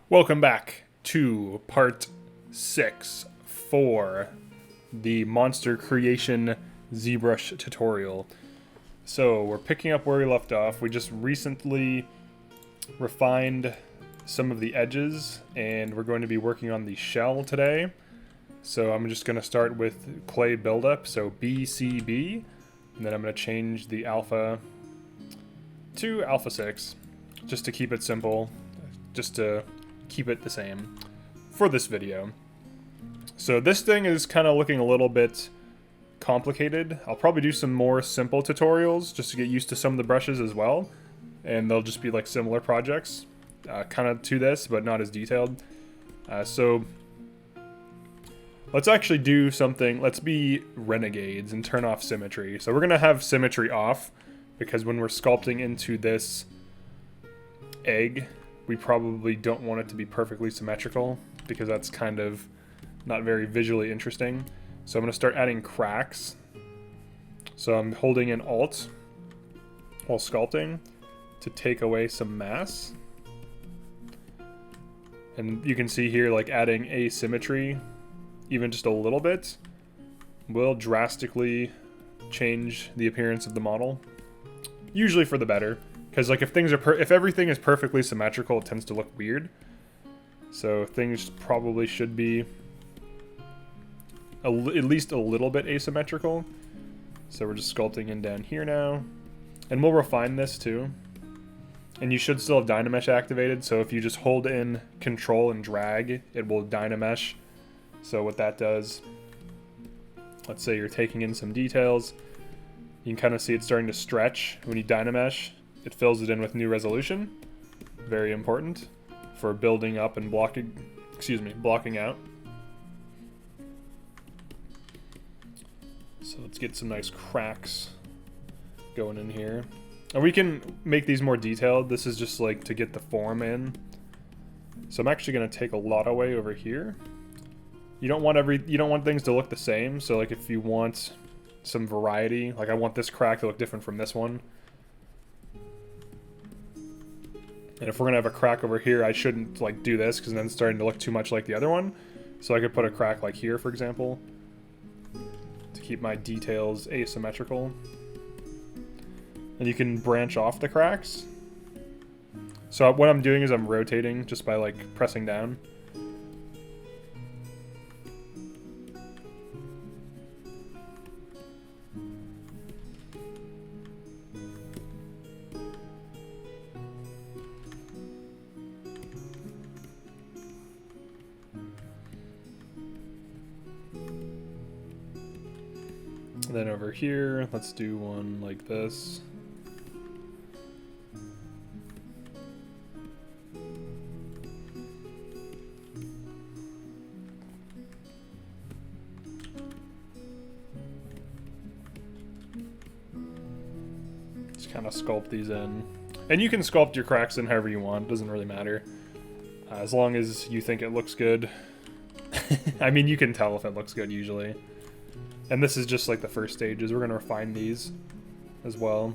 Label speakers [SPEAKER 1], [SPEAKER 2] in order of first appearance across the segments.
[SPEAKER 1] Welcome back to part 6 for the monster creation Zbrush tutorial. So we're picking up where we left off. We just recently refined some of the edges and we're going to be working on the shell today. So I'm just going to start with clay buildup, so BCB, and then I'm going to change the alpha to alpha 6 just to keep it simple, just to keep it the same for this video. So this thing is kind of looking a little bit complicated. I'll probably do some more simple tutorials just to get used to some of the brushes as well, and they'll just be like similar projects kind of to this, but not as detailed. So let's actually do something. Let's be renegades and turn off symmetry. So we're gonna have symmetry off because when we're sculpting into this egg, we probably don't want it to be perfectly symmetrical because that's kind of not very visually interesting. So I'm going to start adding cracks. So I'm holding in Alt while sculpting to take away some mass. And you can see here, like, adding asymmetry, even just a little bit, will drastically change the appearance of the model. Usually for the better. Because like if everything is perfectly symmetrical, it tends to look weird. So things probably should be at least a little bit asymmetrical. So we're just sculpting in down here now. And we'll refine this too. And you should still have Dynamesh activated, so if you just hold in Control and drag, it will Dynamesh. So what that does, let's say you're taking in some details, you can kind of see it starting to stretch when you Dynamesh. It fills it in with new resolution. Very important for building up and blocking out. So let's get some nice cracks going in here. And we can make these more detailed. This is just like to get the form in. So I'm actually going to take a lot away over here. You don't want things to look the same. So like if you want some variety, like I want this crack to look different from this one. And if we're gonna have a crack over here, I shouldn't like do this because then it's starting to look too much like the other one. So I could put a crack like here, for example, to keep my details asymmetrical. And you can branch off the cracks. So what I'm doing is I'm rotating just by like pressing down. Then over here, let's do one like this. Just kind of sculpt these in. And you can sculpt your cracks in however you want, doesn't really matter. As long as you think it looks good. I mean, you can tell if it looks good usually. And this is just like the first stages. We're going to refine these as well.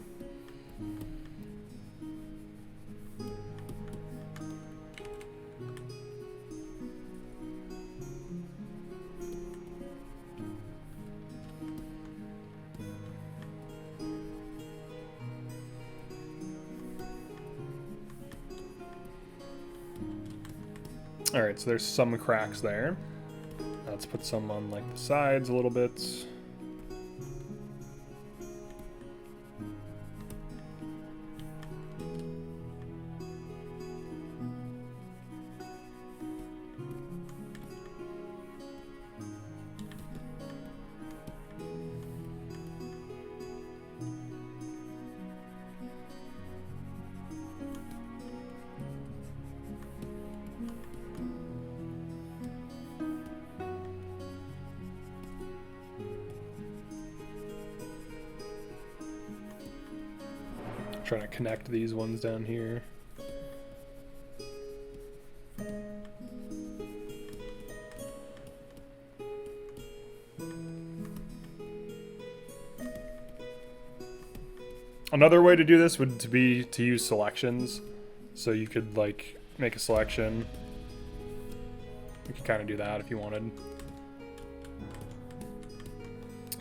[SPEAKER 1] Alright, so there's some cracks there. Let's put some on like the sides a little bit. Trying to connect these ones down here. Another way to do this would be to use selections. So you could like make a selection You could kind of do that if you wanted.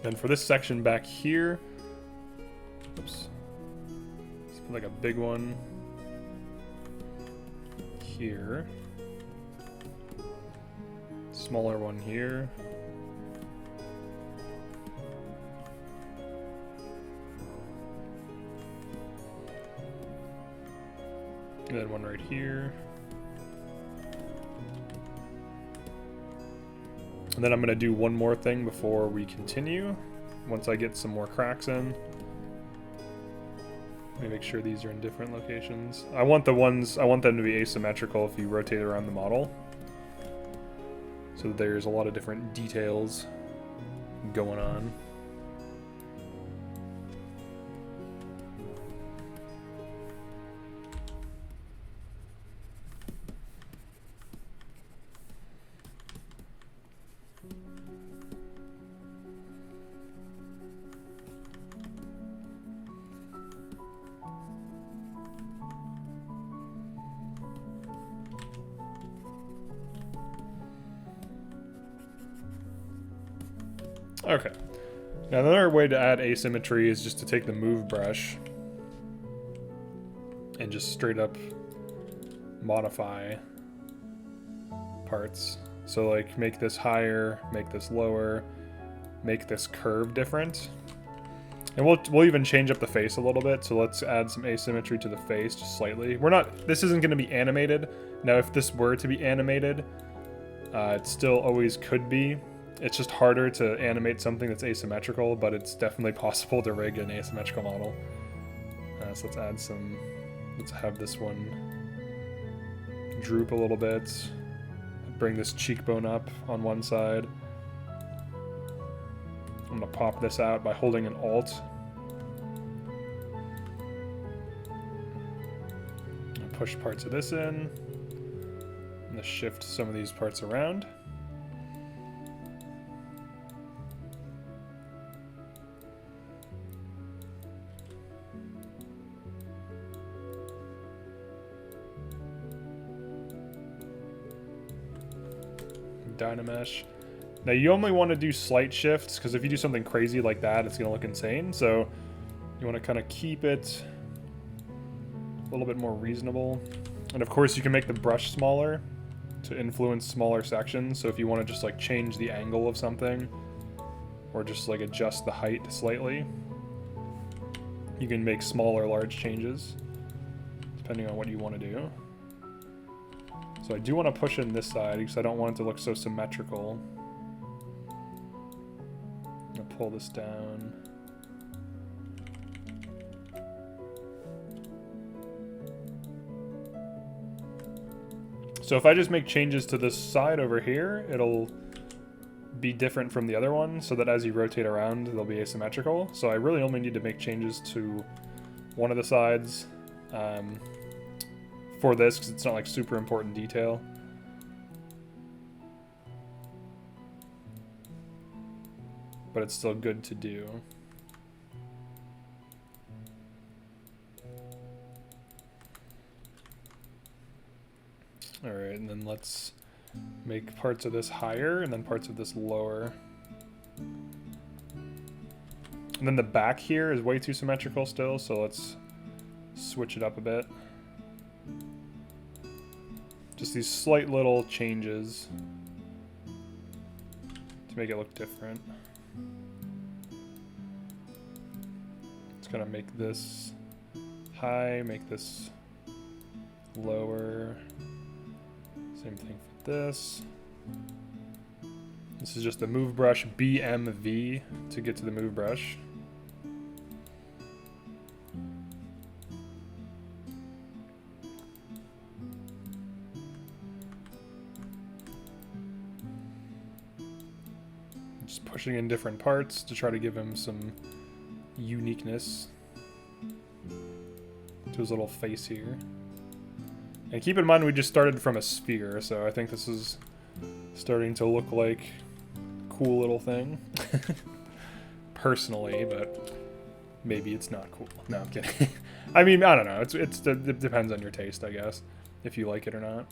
[SPEAKER 1] And for this section back here, oops, let's put like a big one here, smaller one here, and then one right here. And then I'm going to do one more thing before we continue, once I get some more cracks in. Let me make sure these are in different locations. I want them to be asymmetrical if you rotate around the model. So that there's a lot of different details going on. Okay. Now another way to add asymmetry is just to take the move brush and just straight up modify parts. So like make this higher, make this lower, make this curve different. And we'll even change up the face a little bit. So let's add some asymmetry to the face just slightly. This isn't going to be animated. Now if this were to be animated, it still always could be. It's just harder to animate something that's asymmetrical, but it's definitely possible to rig an asymmetrical model. So let's add some, let's have this one droop a little bit. Bring this cheekbone up on one side. I'm gonna pop this out by holding an Alt. Push parts of this in. I'm gonna shift some of these parts around. Dynamesh. Now you only want to do slight shifts, because if you do something crazy like that, it's going to look insane. So you want to kind of keep it a little bit more reasonable. And of course you can make the brush smaller to influence smaller sections. So if you want to just like change the angle of something, or just like adjust the height slightly, you can make small or large changes depending on what you want to do. So I do want to push in this side because I don't want it to look so symmetrical. I'm going to pull this down. So if I just make changes to this side over here, it'll be different from the other one, so that as you rotate around, they'll be asymmetrical. So I really only need to make changes to one of the sides. For this, because it's not like super important detail. But it's still good to do. Alright, and then let's make parts of this higher and then parts of this lower. And then the back here is way too symmetrical still, so let's switch it up a bit. Just these slight little changes to make it look different. Just gonna make this high, make this lower. Same thing for this. This is just the move brush BMV to get to the move brush. Just pushing in different parts to try to give him some uniqueness to his little face here. And keep in mind we just started from a sphere, so I think this is starting to look like a cool little thing. Personally, but maybe it's not cool. No, I'm kidding. I mean, I don't know. It depends on your taste, I guess, if you like it or not.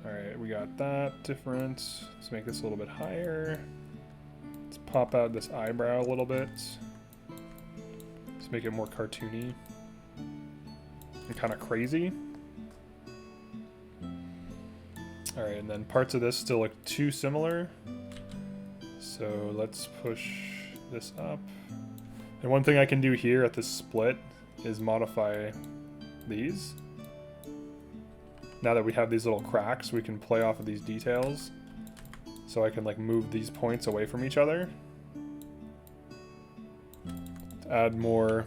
[SPEAKER 1] Alright, we got that different. Let's make this a little bit higher. Let's pop out this eyebrow a little bit. Let's make it more cartoony and kind of crazy. Alright, and then parts of this still look too similar. So let's push this up. And one thing I can do here at the split is modify these. Now that we have these little cracks, we can play off of these details. So I can like move these points away from each other. To add more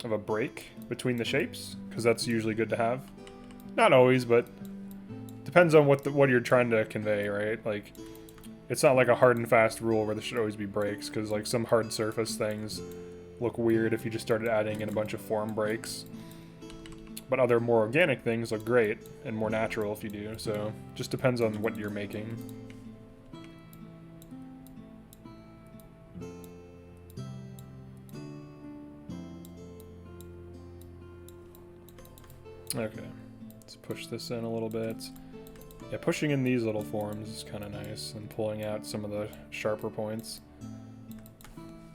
[SPEAKER 1] of a break between the shapes, because that's usually good to have. Not always, but depends on what you're trying to convey, right? Like, it's not like a hard and fast rule where there should always be breaks, because like some hard surface things look weird if you just started adding in a bunch of form breaks. But other more organic things look great and more natural if you do, so just depends on what you're making. Okay, let's push this in a little bit. Yeah, pushing in these little forms is kind of nice, and pulling out some of the sharper points.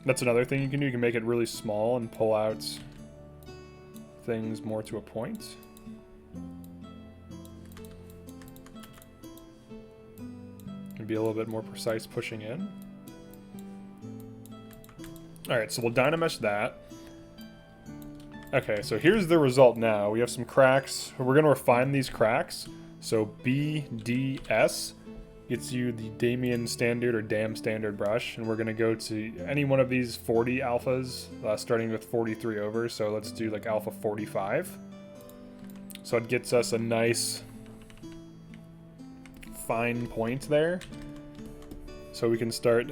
[SPEAKER 1] That's another thing you can do. You can make it really small and pull out things more to a point. And be a little bit more precise pushing in. Alright, so we'll Dynamesh that. Okay, so here's the result now. We have some cracks. We're going to refine these cracks. So BDS gets you the Damien standard or DAM standard brush, and we're going to go to any one of these 40 alphas, starting with 43 over. So let's do like alpha 45. So it gets us a nice fine point there. So we can start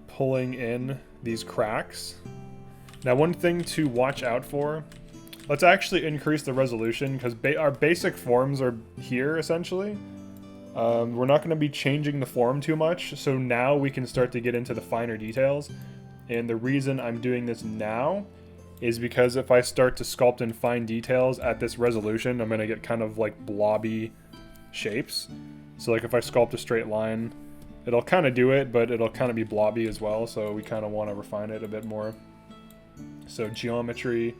[SPEAKER 1] pulling in these cracks. Now, one thing to watch out for, let's actually increase the resolution, because our basic forms are here, essentially. We're not going to be changing the form too much, so now we can start to get into the finer details. And the reason I'm doing this now is because if I start to sculpt in fine details at this resolution, I'm going to get kind of like blobby shapes. So like if I sculpt a straight line, it'll kind of do it, but it'll kind of be blobby as well, so we kind of want to refine it a bit more. So geometry,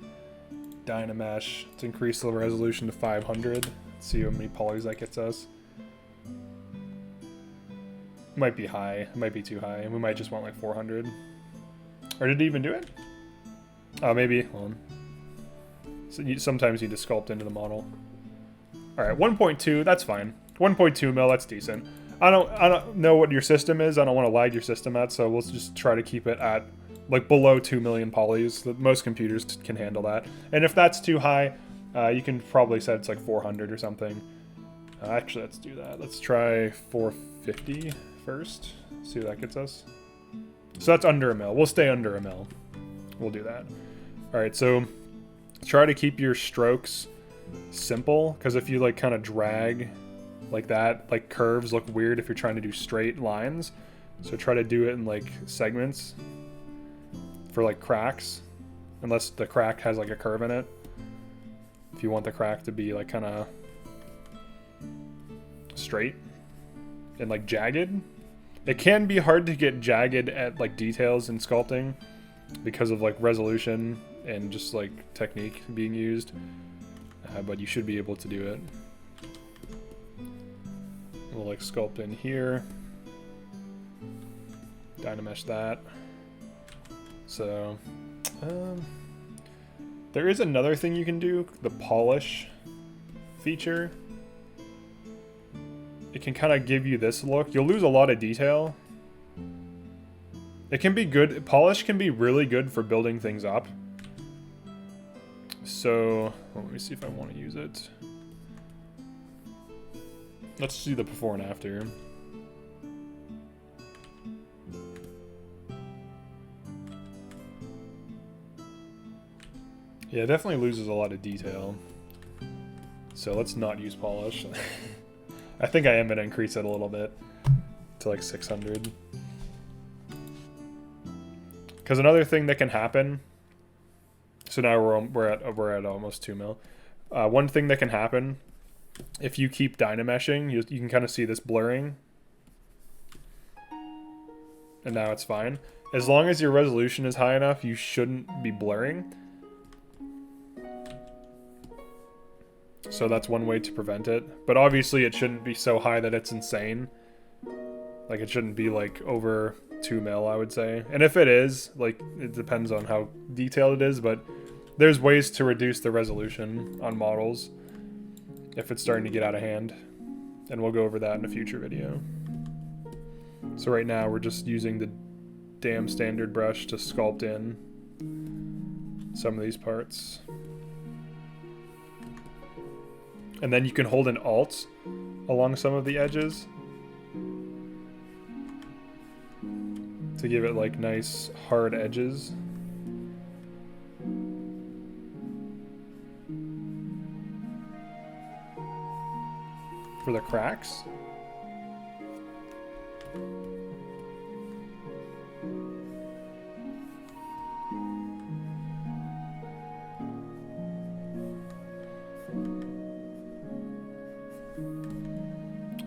[SPEAKER 1] Dynamesh, let's increase the resolution to 500. Let's see how many polys that gets us. Might be high, it might be too high, and we might just want like 400. Or did it even do it? Oh, maybe, hold on. So sometimes you just sculpt into the model. Alright, 1.2, that's fine. 1.2 mil, that's decent. I don't know what your system is, I don't want to lag your system at, so we'll just try to keep it at like below 2 million polys. Most computers can handle that. And if that's too high, you can probably set it's like 400 or something. Actually, let's do that. Let's try 450 first. See what that gets us. So that's under a mil. We'll stay under a mil. We'll do that. All right, so try to keep your strokes simple, because if you like kind of drag like that, like curves look weird if you're trying to do straight lines. So try to do it in like segments for like cracks, unless the crack has like a curve in it. If you want the crack to be like kind of straight and like jagged. It can be hard to get jagged at like details in sculpting because of like resolution and just like technique being used, but you should be able to do it. We'll like sculpt in here, Dynamesh that. So there is another thing you can do, the polish feature. It can kind of give you this look. You'll lose a lot of detail. It can be good. Polish can be really good for building things up. So let me see if I want to use it. Let's see the before and after. Yeah, it definitely loses a lot of detail. So let's not use polish. I think I am going to increase it a little bit to like 600. Because another thing that can happen, so now we're at almost 2 mil. One thing that can happen if you keep dynameshing, you can kind of see this blurring. And now it's fine. As long as your resolution is high enough, you shouldn't be blurring. So that's one way to prevent it. But obviously it shouldn't be so high that it's insane. Like it shouldn't be like over 2 mil, I would say. And if it is, like it depends on how detailed it is, but there's ways to reduce the resolution on models if it's starting to get out of hand. And we'll go over that in a future video. So right now we're just using the damn standard brush to sculpt in some of these parts. And then you can hold an Alt along some of the edges to give it like nice hard edges. For the cracks.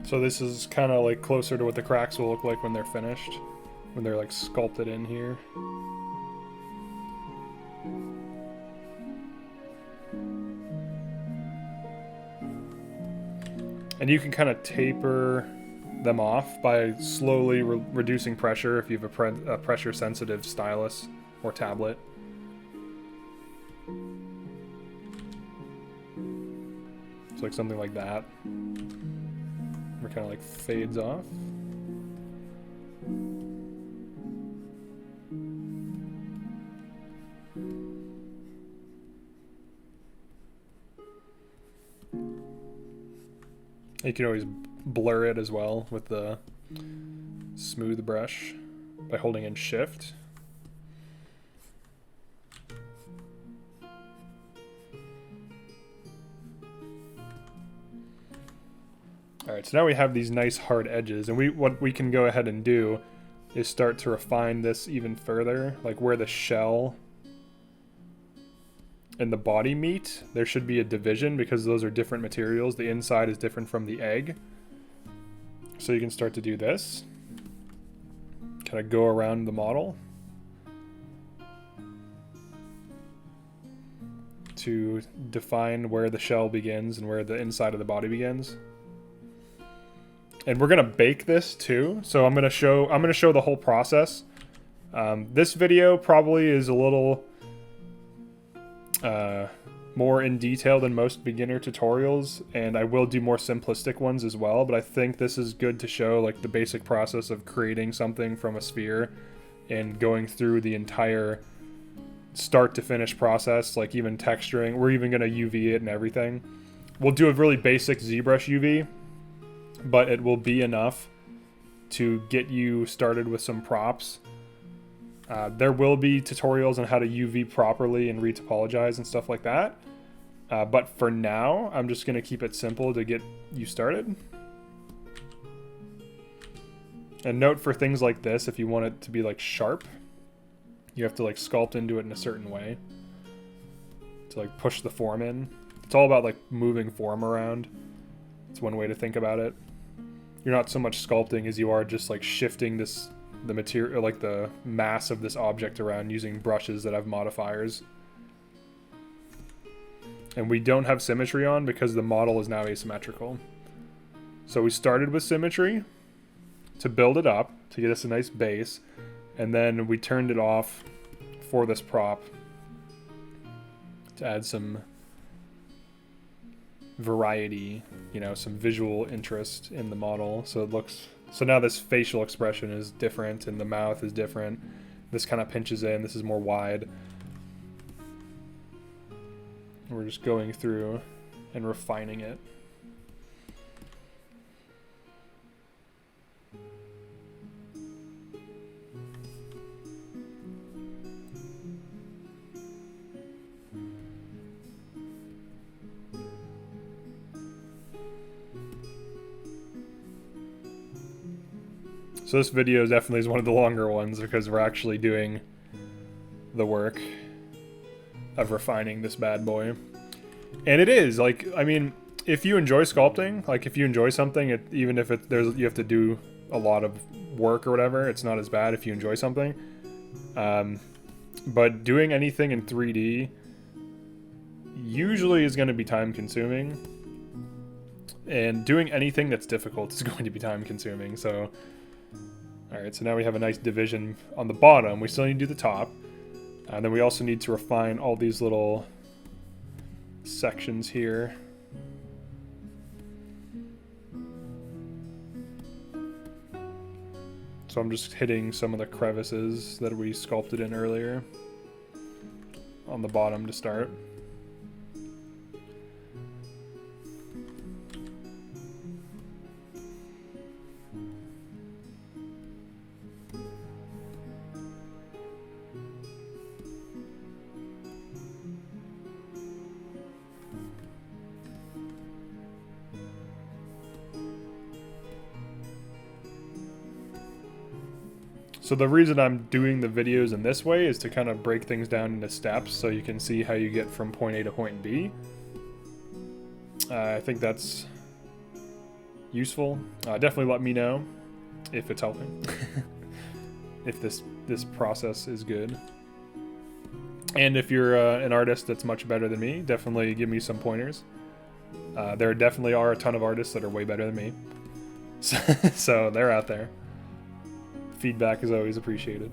[SPEAKER 1] So this is kind of like closer to what the cracks will look like when they're finished, when they're like sculpted in here. And you can kind of taper them off by slowly reducing pressure if you have a pressure sensitive stylus or tablet. It's like something like that. Where it kind of like fades off. You can always blur it as well with the smooth brush by holding in Shift. Alright, so now we have these nice hard edges, and what we can go ahead and do is start to refine this even further, like where the shell and the body meet. There should be a division because those are different materials. The inside is different from the egg. So you can start to do this. Kind of go around the model to define where the shell begins and where the inside of the body begins. And we're gonna bake this too, so I'm gonna show the whole process. This video probably is a little more in detail than most beginner tutorials, and I will do more simplistic ones as well, but I think this is good to show like the basic process of creating something from a sphere and going through the entire start to finish process, like even texturing. We're even gonna UV it and everything. We'll do a really basic ZBrush UV, but it will be enough to get you started with some props. There will be tutorials on how to UV properly and retopologize and stuff like that. But for now, I'm just going to keep it simple to get you started. And note for things like this, if you want it to be like sharp, you have to like sculpt into it in a certain way to like push the form in. It's all about like moving form around. It's one way to think about it. You're not so much sculpting as you are just like shifting the material, like the mass of this object around using brushes that have modifiers. And we don't have symmetry on because the model is now asymmetrical. So we started with symmetry to build it up, to get us a nice base, and then we turned it off for this prop to add some variety, you know, some visual interest in the model. So it looks, so now this facial expression is different and the mouth is different. This kind of pinches in, this is more wide. We're just going through and refining it. So this video definitely is one of the longer ones because we're actually doing the work of refining this bad boy. And it is, like, I mean, if you enjoy sculpting, like if you enjoy something, even if you have to do a lot of work or whatever, it's not as bad if you enjoy something. But doing anything in 3D usually is going to be time consuming, and doing anything that's difficult is going to be time consuming. So, all right, so now we have a nice division on the bottom. We still need to do the top, and then we also need to refine all these little sections here. So I'm just hitting some of the crevices that we sculpted in earlier on the bottom to start. So the reason I'm doing the videos in this way is to kind of break things down into steps so you can see how you get from point A to point B. I think that's useful. Definitely let me know if it's helping, if this process is good. And if you're an artist that's much better than me, definitely give me some pointers. There definitely are a ton of artists that are way better than me. So they're out there. Feedback is always appreciated.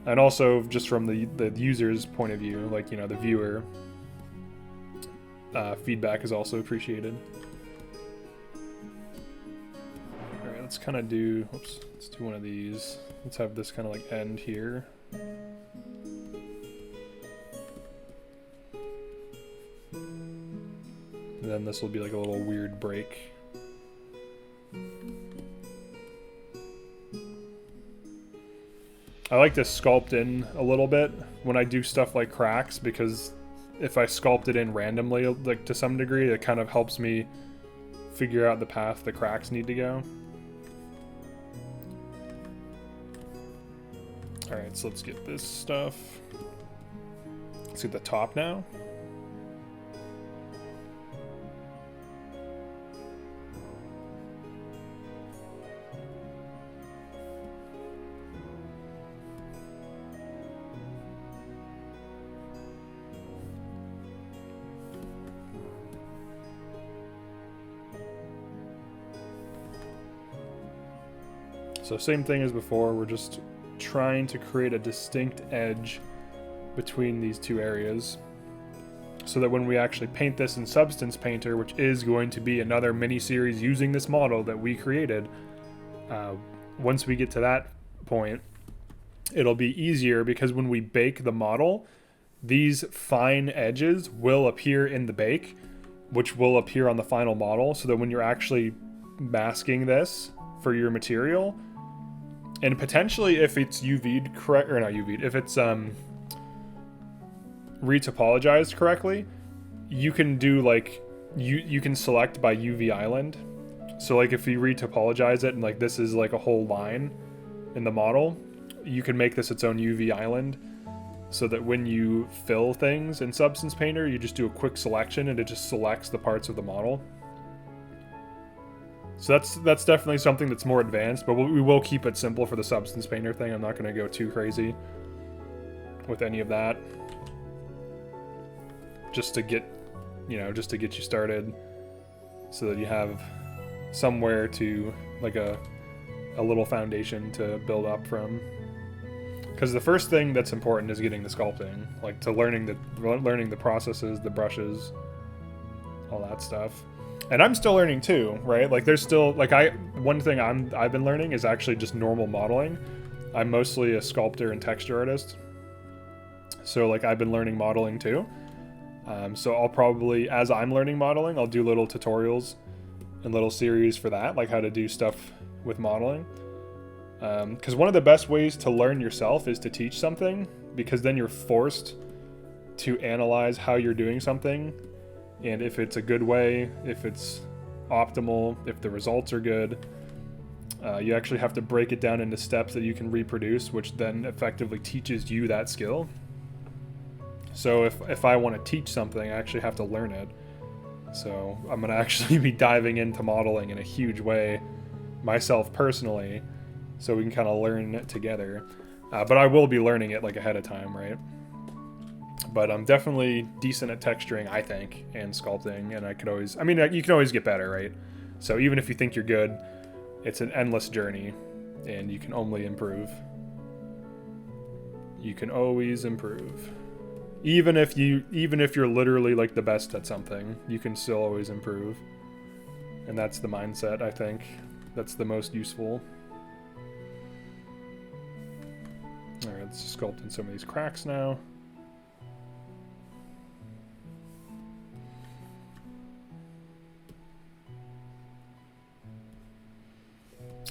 [SPEAKER 1] And also, just from the user's point of view, like, you know, the viewer, feedback is also appreciated. Alright, let's kind of do, oops, let's do one of these. Let's have this kind of like end here. And then this will be like a little weird break. I like to sculpt in a little bit when I do stuff like cracks, because if I sculpt it in randomly, like to some degree, it kind of helps me figure out the path the cracks need to go. Alright, so let's get this stuff. Let's get the top now. So same thing as before, we're just trying to create a distinct edge between these two areas so that when we actually paint this in Substance Painter, which is going to be another mini-series using this model that we created, once we get to that point, it'll be easier, because when we bake the model, these fine edges will appear in the bake, which will appear on the final model, so that when you're actually masking this for your material, and potentially if it's UV'd correct, or not UV'd, if it's retopologized correctly, you can do like, you can select by UV island. So like if you retopologize it and like this is like a whole line in the model, you can make this its own UV island, so that when you fill things in Substance Painter, you just do a quick selection and it just selects the parts of the model. So that's definitely something that's more advanced, but we will keep it simple for the Substance Painter thing. I'm not going to go too crazy with any of that. Just to get, just to get you started, so that you have somewhere to, like a little foundation to build up from. Because the first thing that's important is getting the sculpting, like to learning the processes, the brushes, all that stuff. And I'm still learning too, right? Like there's still, like one thing I've been learning is actually just normal modeling. I'm mostly a sculptor and texture artist. So like I've been learning modeling too. So I'll probably, as I'm learning modeling, I'll do little tutorials and little series for that, like how to do stuff with modeling. Because one of the best ways to learn yourself is to teach something, because then you're forced to analyze how you're doing something. And if it's a good way, if it's optimal, if the results are good, you actually have to break it down into steps that you can reproduce, which then effectively teaches you that skill. So if I want to teach something, I actually have to learn it. So I'm going to actually be diving into modeling in a huge way myself personally, so we can kind of learn it together. But I will be learning it like ahead of time, right? But I'm definitely decent at texturing, I think, and sculpting, and I could always, I mean, you can always get better, right? So even if you think you're good, it's an endless journey, and you can only improve. You can always improve. Even if you're literally like the best at something, you can still always improve. And that's the mindset, I think. That's the most useful. Alright, let's sculpt in some of these cracks now.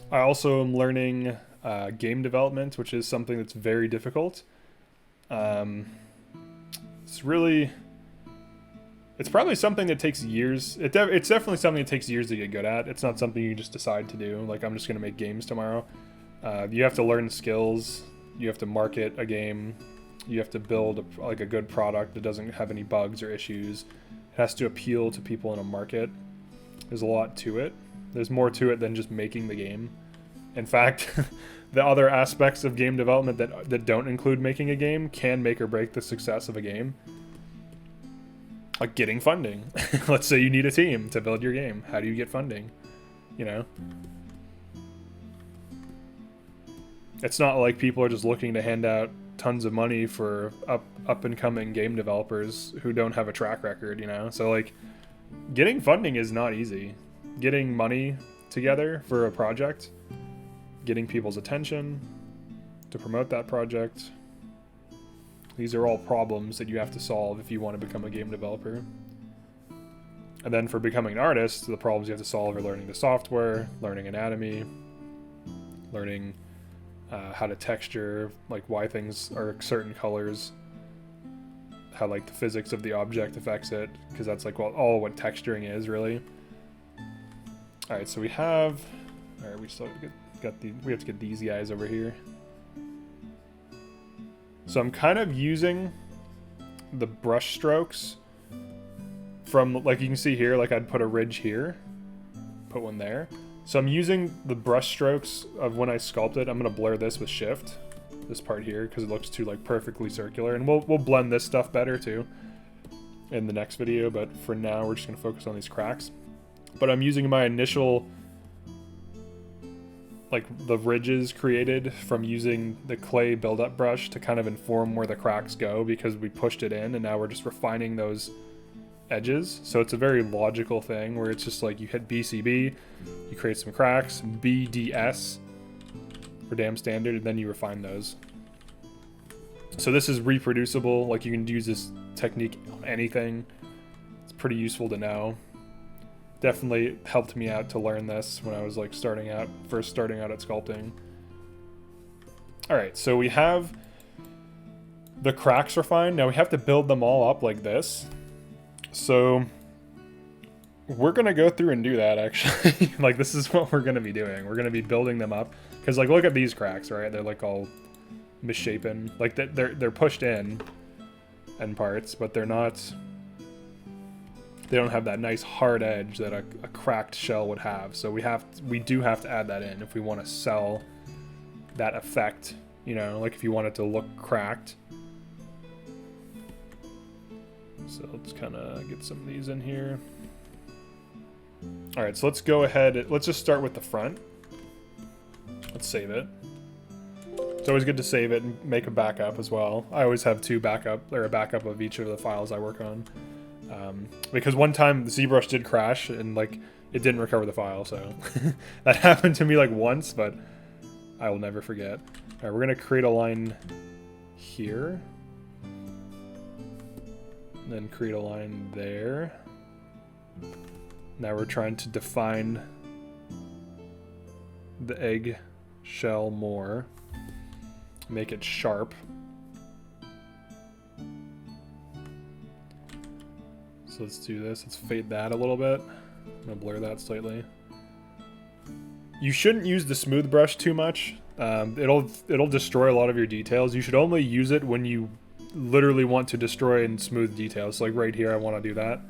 [SPEAKER 1] I also am learning game development, which is something that's very difficult. It's probably something that takes years. It's definitely something that takes years to get good at. It's not something you just decide to do. Like, I'm just going to make games tomorrow. You have to learn skills. You have to market a game. You have to build a good product that doesn't have any bugs or issues. It has to appeal to people in a market. There's a lot to it. There's more to it than just making the game. In fact, the other aspects of game development that don't include making a game can make or break the success of a game. Like getting funding. Let's say you need a team to build your game. How do you get funding? You know? It's not like people are just looking to hand out tons of money for up and coming game developers who don't have a track record, you know? So like getting funding is not easy. Getting money together for a project, getting people's attention to promote that project. These are all problems that you have to solve if you want to become a game developer. And then for becoming an artist, the problems you have to solve are learning the software, learning anatomy, learning how to texture, like why things are certain colors, how like the physics of the object affects it, because that's like all what texturing is really. All right, so we have, all right, we still we have to get these guys over here. So I'm kind of using the brush strokes from, like you can see here, like I'd put a ridge here, put one there. So I'm using the brush strokes of when I sculpted. I'm gonna blur this with shift, this part here, because it looks too like perfectly circular, and we'll blend this stuff better too in the next video, but for now we're just gonna focus on these cracks. But I'm using my initial, like the ridges created from using the clay buildup brush to kind of inform where the cracks go, because we pushed it in and now we're just refining those edges. So it's a very logical thing where it's just like you hit BCB, you create some cracks, BDS for damn standard, and then you refine those. So this is reproducible, like you can use this technique on anything. It's pretty useful to know. Definitely helped me out to learn this when I was like first starting out at sculpting. All right, so we have the cracks refined. Now we have to build them all up like this. So we're gonna go through and do that actually. Like this is what we're gonna be doing. We're gonna be building them up, because like look at these cracks, right? They're like all misshapen. Like they're pushed in parts, but they're not. They don't have that nice hard edge that a cracked shell would have. So we do have to add that in if we want to sell that effect, you know, like if you want it to look cracked. So let's kind of get some of these in here. All right, so let's go ahead. Let's just start with the front. Let's save it. It's always good to save it and make a backup as well. I always have a backup of each of the files I work on. Because one time the Zbrush did crash and like it didn't recover the file, so that happened to me like once, but I will never forget. All right, we're gonna create a line here, and then create a line there. Now we're trying to define the egg shell more, make it sharp. So let's do this. Let's fade that a little bit. I'm gonna blur that slightly. You shouldn't use the smooth brush too much. It'll destroy a lot of your details. You should only use it when you literally want to destroy and smooth details. Like right here, I want to do that.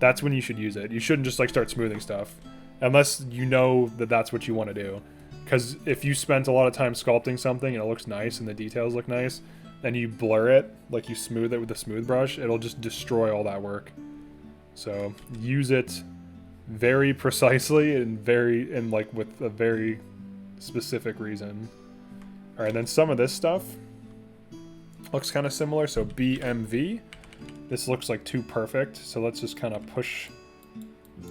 [SPEAKER 1] that's when you should use it. You shouldn't just like start smoothing stuff unless you know that that's what you want to do. Because if you spent a lot of time sculpting something and it looks nice and the details look nice, and you blur it, like you smooth it with a smooth brush, it'll just destroy all that work. So use it very precisely and like with a very specific reason. All right, then some of this stuff looks kind of similar. So BMV, this looks like too perfect. So let's just kind of push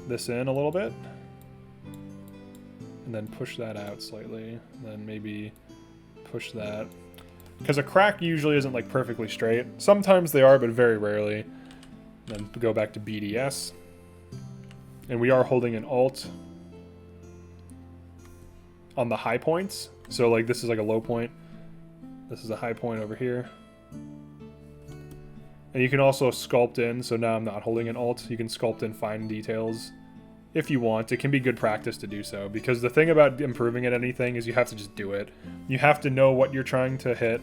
[SPEAKER 1] this in a little bit. And then push that out slightly. And then maybe push that. Because a crack usually isn't like perfectly straight. Sometimes they are, but very rarely. And then go back to BDS. And we are holding an Alt on the high points. So like this is like a low point. This is a high point over here. And you can also sculpt in. So now I'm not holding an Alt. You can sculpt in fine details if you want. It can be good practice to do so, because the thing about improving at anything is you have to just do it. You have to know what you're trying to hit,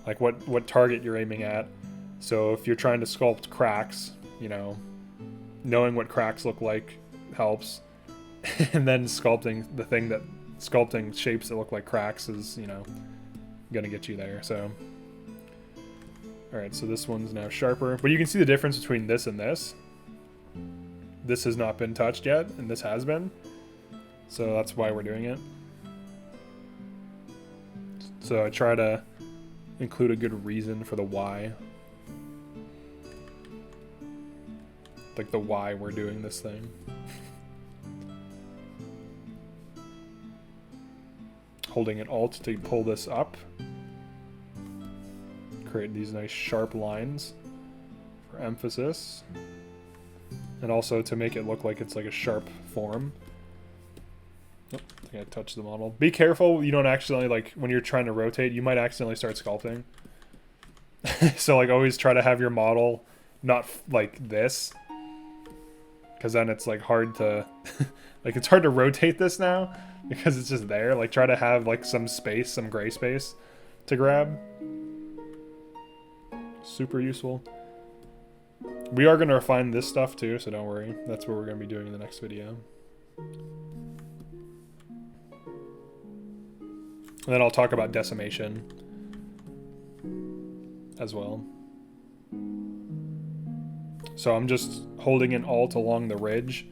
[SPEAKER 1] like what target you're aiming at. So if you're trying to sculpt cracks, you know, knowing what cracks look like helps. And then sculpting shapes that look like cracks is, you know, gonna get you there. So all right, so this one's now sharper, but you can see the difference between this and this. This has not been touched yet, and this has been. So that's why we're doing it. So I try to include a good reason for the why. Like the why we're doing this thing. Holding an Alt to pull this up. Create these nice sharp lines for emphasis. And also to make it look like it's like a sharp form. Oh, I think I touched the model. Be careful you don't accidentally, like when you're trying to rotate, you might accidentally start sculpting. So like always try to have your model not like this. Because then it's like hard to, like it's hard to rotate this now. Because it's just there. Like try to have like some space, some gray space to grab. Super useful. We are going to refine this stuff too, so don't worry. That's what we're going to be doing in the next video. And then I'll talk about decimation as well. So I'm just holding an Alt along the ridge.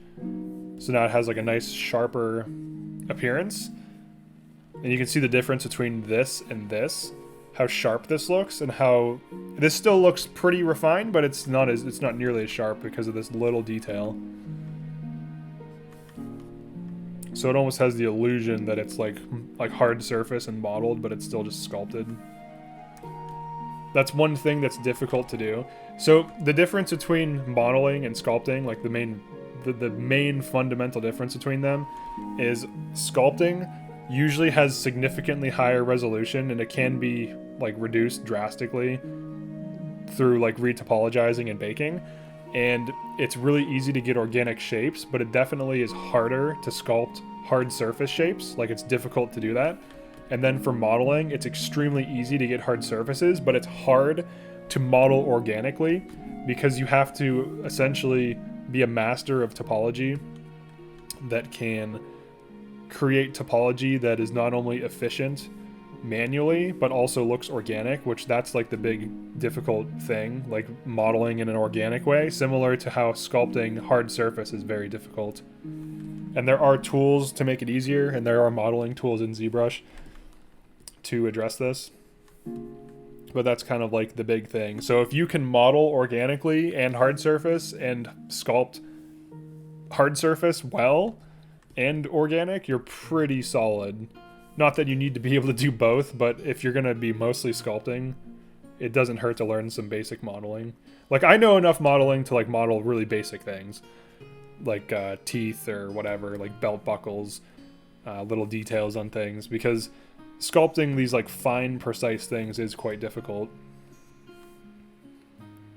[SPEAKER 1] So now it has like a nice sharper appearance. And you can see the difference between this and this. How sharp this looks, and how this still looks pretty refined, but it's not nearly as sharp because of this little detail. So it almost has the illusion that it's like hard surface and modeled, but it's still just sculpted. That's one thing that's difficult to do. So the difference between modeling and sculpting, like the main fundamental difference between them, is sculpting usually has significantly higher resolution, and it can be like reduced drastically through like retopologizing and baking, and it's really easy to get organic shapes, but it definitely is harder to sculpt hard surface shapes. Like it's difficult to do that. And then for modeling, it's extremely easy to get hard surfaces, but it's hard to model organically because you have to essentially be a master of topology that can create topology that is not only efficient manually but also looks organic, which that's like the big difficult thing, like modeling in an organic way, similar to how sculpting hard surface is very difficult. And there are tools to make it easier, and there are modeling tools in Zbrush to address this, but that's kind of like the big thing. So if you can model organically and hard surface and sculpt hard surface well and organic, you're pretty solid. Not that you need to be able to do both, but if you're going to be mostly sculpting, it doesn't hurt to learn some basic modeling. Like I know enough modeling to like model really basic things, like teeth or whatever, like belt buckles, little details on things, because sculpting these like fine, precise things is quite difficult.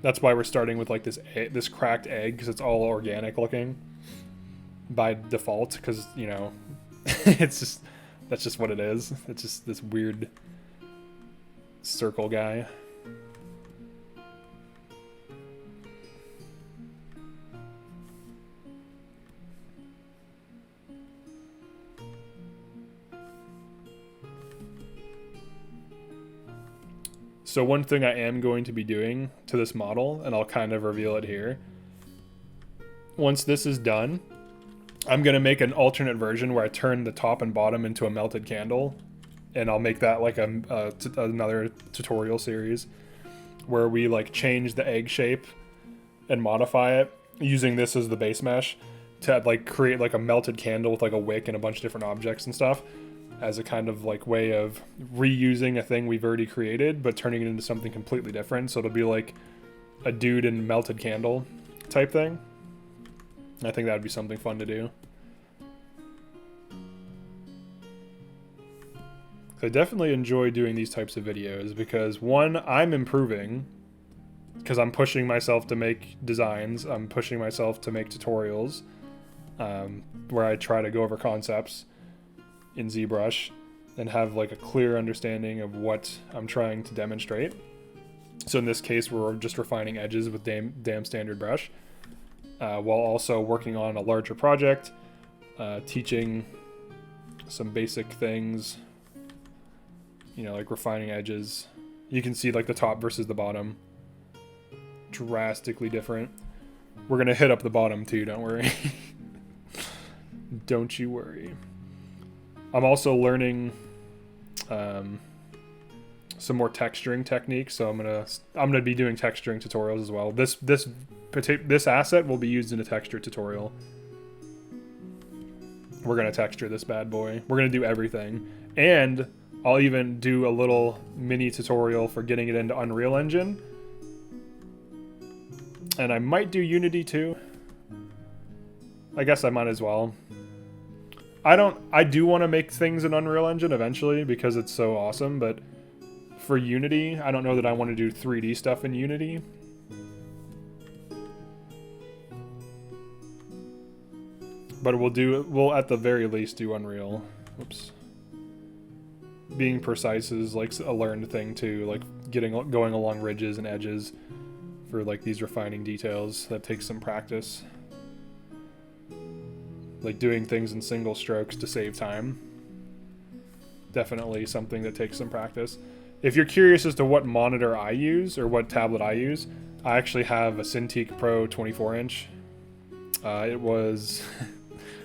[SPEAKER 1] That's why we're starting with like this cracked egg, because it's all organic looking by default, because, you know, that's just what it is. It's just this weird circle guy. So one thing I am going to be doing to this model, and I'll kind of reveal it here. Once this is done, I'm going to make an alternate version where I turn the top and bottom into a melted candle. And I'll make that like another tutorial series where we like change the egg shape and modify it using this as the base mesh to like create like a melted candle with like a wick and a bunch of different objects and stuff, as a kind of like way of reusing a thing we've already created but turning it into something completely different. So it'll be like a dude in melted candle type thing. I think that would be something fun to do. I definitely enjoy doing these types of videos because, one, I'm improving because I'm pushing myself to make designs. I'm pushing myself to make tutorials where I try to go over concepts in Zbrush and have like a clear understanding of what I'm trying to demonstrate. So in this case, we're just refining edges with damn standard brush, while also working on a larger project, teaching some basic things, you know, like refining edges. You can see like the top versus the bottom, drastically different. We're gonna hit up the bottom too, don't worry. Don't you worry. I'm also learning some more texturing techniques, so I'm gonna be doing texturing tutorials as well. This asset will be used in a texture tutorial. We're gonna texture this bad boy. We're gonna do everything, and I'll even do a little mini tutorial for getting it into Unreal Engine. And I might do Unity too. I guess I might as well. I do want to make things in Unreal Engine eventually because it's so awesome, but for Unity, I don't know that I want to do 3D stuff in Unity. But we'll at the very least do Unreal. Oops. Being precise is like a learned thing too, like going along ridges and edges for like these refining details. That takes some practice. Like doing things in single strokes to save time. Definitely something that takes some practice. If you're curious as to what monitor I use or what tablet I use, I actually have a Cintiq Pro 24-inch. It was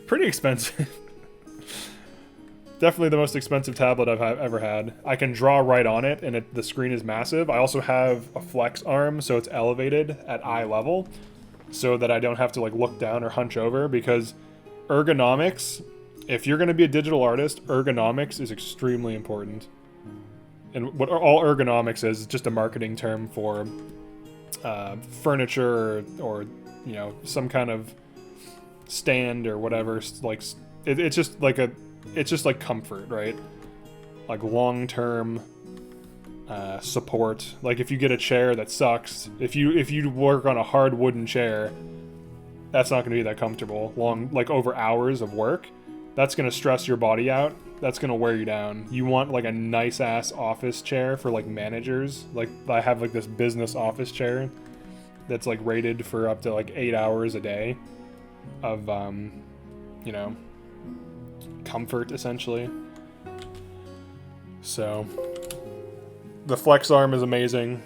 [SPEAKER 1] pretty expensive. Definitely the most expensive tablet I've ever had. I can draw right on it, and the screen is massive. I also have a flex arm, so it's elevated at eye level, so that I don't have to like look down or hunch over, because ergonomics, if you're going to be a digital artist, ergonomics is extremely important. And what all ergonomics is just a marketing term for furniture or you know, some kind of stand or whatever. Like it's just like comfort, right? Like long-term support. Like if you get a chair that sucks, if you work on a hard wooden chair, that's not going to be that comfortable like over hours of work. That's going to stress your body out. That's going to wear you down. You want like a nice ass office chair for like managers. Like I have like this business office chair that's like rated for up to like 8 hours a day of you know, comfort essentially. So the flex arm is amazing.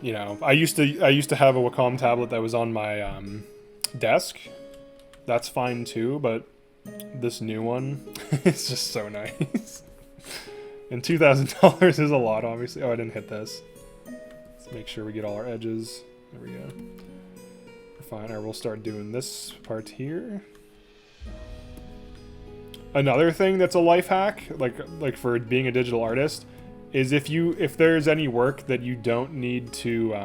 [SPEAKER 1] You know, I used to have a Wacom tablet that was on my desk. That's fine too, but this new one is just so nice. And $2,000 is a lot, obviously. Oh, I didn't hit this. Let's make sure we get all our edges. There we go. Fine. Alright, we'll start doing this part here. Another thing that's a life hack, like for being a digital artist, is if there's any work that you don't need to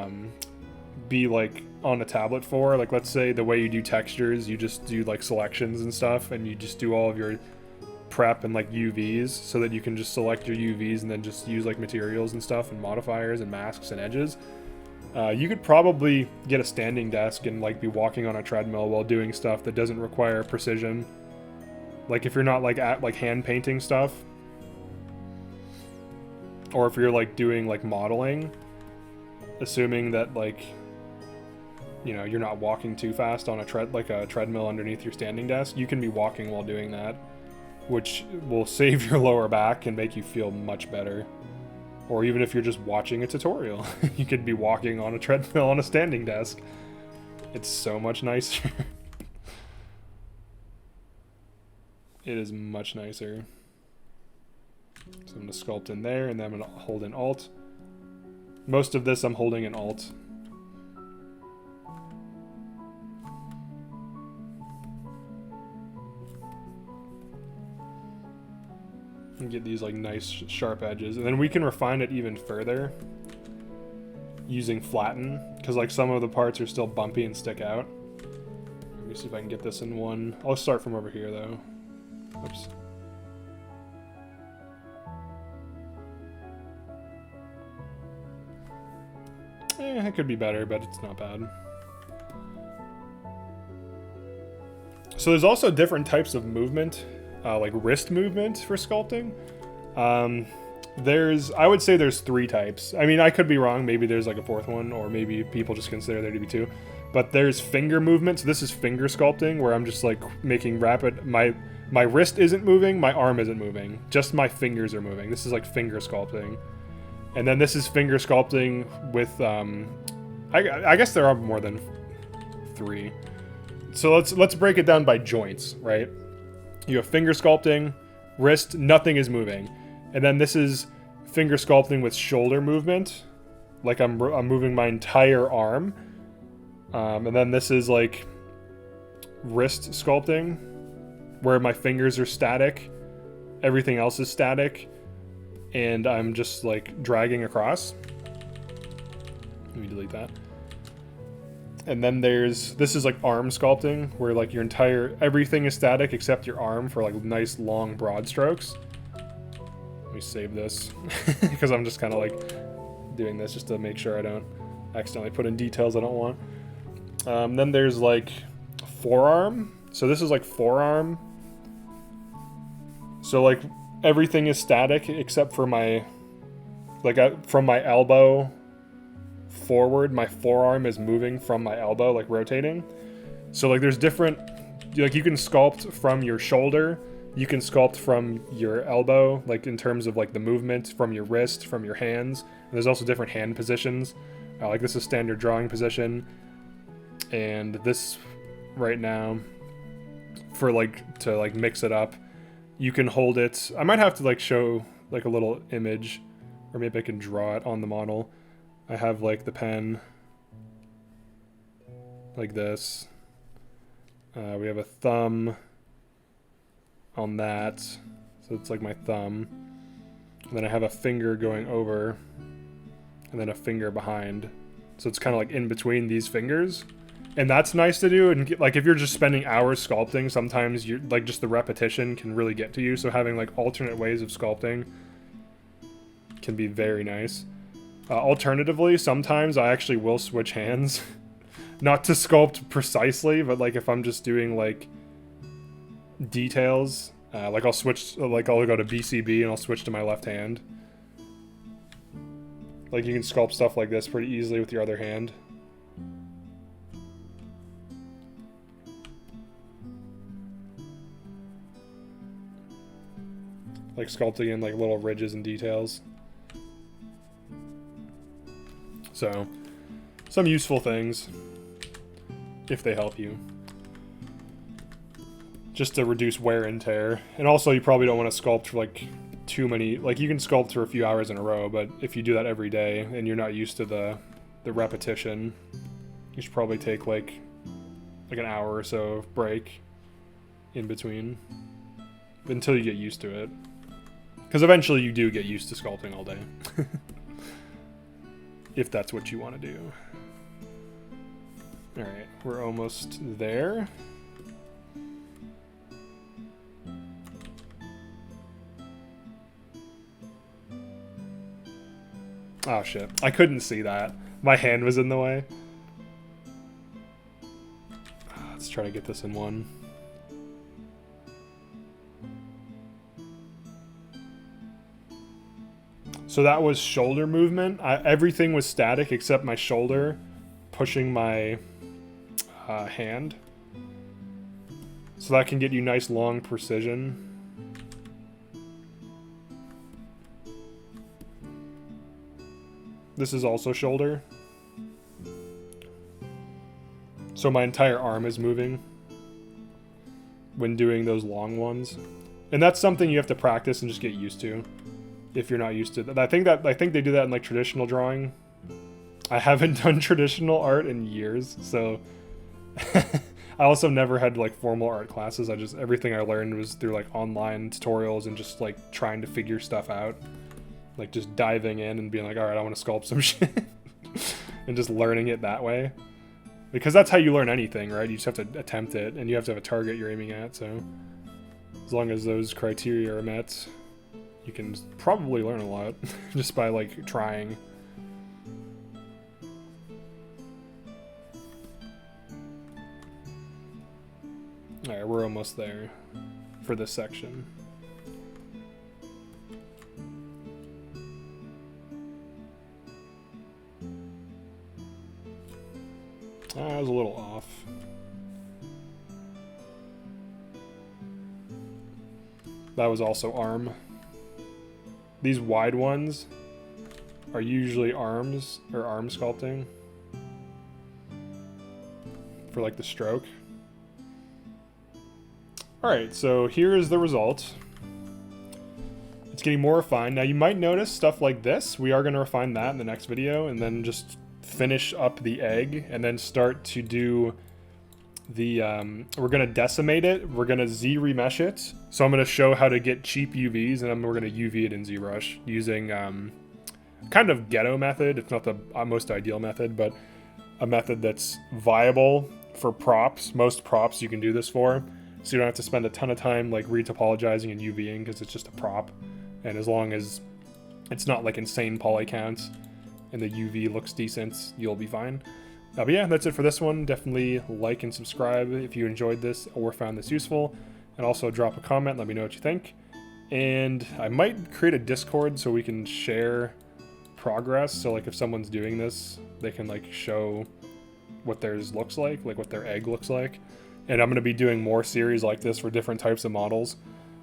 [SPEAKER 1] be like on a tablet for, like let's say the way you do textures, you just do like selections and stuff, and you just do all of your prep and like UVs, so that you can just select your UVs and then just use like materials and stuff and modifiers and masks and edges. You could probably get a standing desk and like be walking on a treadmill while doing stuff that doesn't require precision. Like if you're not like at like hand painting stuff, or if you're like doing like modeling, assuming that like, you know, you're not walking too fast on a treadmill underneath your standing desk, you can be walking while doing that, which will save your lower back and make you feel much better. Or even if you're just watching a tutorial, you could be walking on a treadmill on a standing desk. It's so much nicer. It is much nicer. So I'm going to sculpt in there, and then I'm going to hold in Alt. Most of this I'm holding in Alt. And get these like nice sharp edges, and then we can refine it even further using flatten, because like some of the parts are still bumpy and stick out. Let me see if I can get this in one. I'll start from over here though. Oops. It could be better, but it's not bad. So there's also different types of movement. Like wrist movement for sculpting. I would say there's 3 types. I mean, I could be wrong. Maybe there's like a 4th one, or maybe people just consider there to be 2. But there's finger movement. So this is finger sculpting, where I'm just like making rapid. My wrist isn't moving. My arm isn't moving. Just my fingers are moving. This is like finger sculpting. And then this is finger sculpting with. I guess there are more than 3. So let's break it down by joints, right? You have finger sculpting, wrist, nothing is moving. And then this is finger sculpting with shoulder movement. Like I'm moving my entire arm. And then this is like wrist sculpting, where my fingers are static. Everything else is static. And I'm just like dragging across. Let me delete that. And then this is like arm sculpting, where like everything is static except your arm for like nice long broad strokes. Let me save this because I'm just kind of like doing this just to make sure I don't accidentally put in details I don't want. Then there's like forearm. So this is like forearm. So like everything is static except for from my elbow forward, my forearm is moving from my elbow, like rotating. So like there's different, like you can sculpt from your shoulder, you can sculpt from your elbow, like in terms of like the movement, from your wrist, from your hands. And there's also different hand positions. Like this is standard drawing position, and this right now for like to like mix it up, you can hold it. I might have to like show like a little image, or maybe I can draw it on the model. I have like the pen like this. We have a thumb on that, so it's like my thumb. And then I have a finger going over, and then a finger behind. So it's kind of like in between these fingers. And that's nice to do. And like if you're just spending hours sculpting, sometimes you're like just the repetition can really get to you. So having like alternate ways of sculpting can be very nice. Alternatively, sometimes I actually will switch hands. Not to sculpt precisely, but like if I'm just doing like details, like I'll switch, like I'll go to BCB and I'll switch to my left hand. Like you can sculpt stuff like this pretty easily with your other hand. Like sculpting in like little ridges and details. So, some useful things, if they help you. Just to reduce wear and tear. And also, you probably don't want to sculpt for like too many, like you can sculpt for a few hours in a row, but if you do that every day and you're not used to the repetition, you should probably take like an hour or so of break in between until you get used to it. Because eventually you do get used to sculpting all day. If that's what you want to do. Alright, we're almost there. Oh shit, I couldn't see that. My hand was in the way. Let's try to get this in one. So that was shoulder movement. Everything was static except my shoulder pushing my hand. So that can get you nice long precision. This is also shoulder. So my entire arm is moving when doing those long ones. And that's something you have to practice and just get used to if you're not used to that. I think they do that in like traditional drawing. I haven't done traditional art in years, so I also never had like formal art classes. Everything I learned was through like online tutorials and just like trying to figure stuff out. Like just diving in and being like, all right, I want to sculpt some shit. And just learning it that way. Because that's how you learn anything, right? You just have to attempt it and you have to have a target you're aiming at, so as long as those criteria are met, you can probably learn a lot just by like trying. Alright, we're almost there for this section. I was a little off. That was also arm. These wide ones are usually arms or arm sculpting for like the stroke. Alright, so here's the result. It's getting more refined. Now you might notice stuff like this. We are going to refine that in the next video and then just finish up the egg and then start to do the, we're going to decimate it. We're going to Z remesh it. So I'm going to show how to get cheap UVs and then we're going to UV it in Zbrush using kind of ghetto method. It's not the most ideal method, but a method that's viable for props. Most props you can do this for. So you don't have to spend a ton of time like retopologizing and UVing because it's just a prop. And as long as it's not like insane poly counts and the UV looks decent, you'll be fine. But yeah, that's it for this one. Definitely like and subscribe if you enjoyed this or found this useful. And also drop a comment, let me know what you think. And I might create a Discord so we can share progress. So like if someone's doing this, they can like show what theirs looks like what their egg looks like. And I'm going to be doing more series like this for different types of models.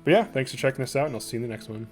[SPEAKER 1] But yeah, thanks for checking this out, and I'll see you in the next one.